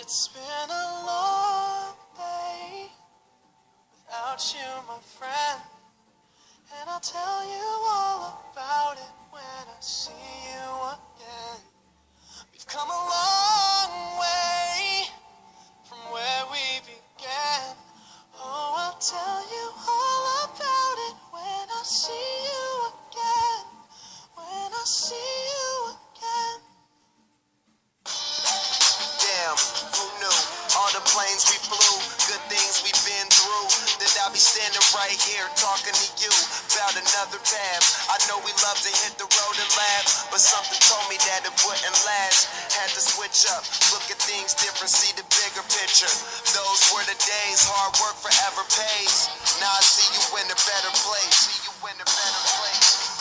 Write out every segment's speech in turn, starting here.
It's been a long day without you, my friend, and I'll tell you all about it when I see you again. We've come a long way from where we began. Oh, I'll tell you all about it when I see you again. When I see you again. Damn, who knew? All the planes we flew, good things we've been through. That I'll be standing right here talking to you about another path. I know we love to hit the road and laugh, but something told me that it wouldn't last. Had to switch up, look at things different, see the bigger picture. Those were the days, hard work forever pays. Now I see you in a better place. See you in a better place.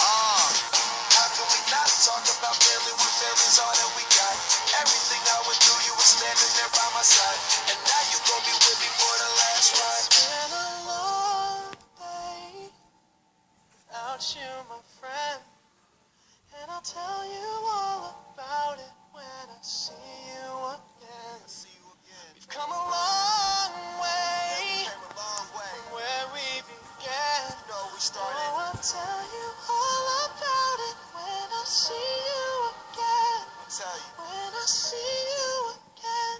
How can we not talk about family when family's all that we got? Everything I went through, you were standing there by my side, and now you gon' be with me for the last ride. It's been a long day without you, my friend, and I'll tell you all about it when I see you again. We've come a long way from where we began. Oh, I'll tell you all about it when I see you again. When I see you again.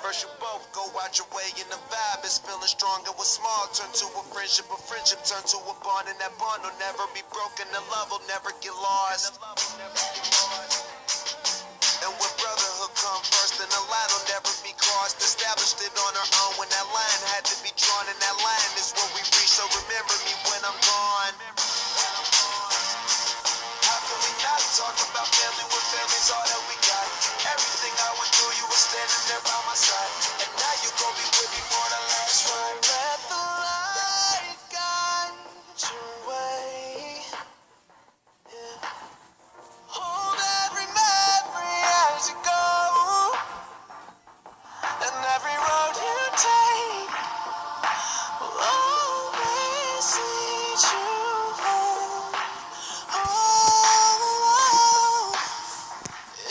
First you both go out your way and the vibe is feeling stronger. What's small turn to a friendship turn to a bond, and that bond will never be broken. The love will never get lost. And when brotherhood come first, then the line will never be crossed. Established it on our own when that line had to be drawn, and that line is what we reach. So remember me when I'm gone. How can we not talk about family when family's all that we got? Everything I went through, you were standing there by my side, and now you gon' be with me for the last ride. Let the light guide your way. Yeah. Hold every memory as you go, and every road you take will always lead you home. All alone.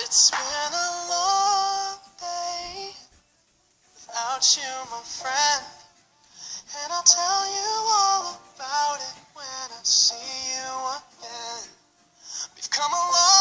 It's been a long day without you, my friend, and I'll tell you all about it when I see you again. We've come a long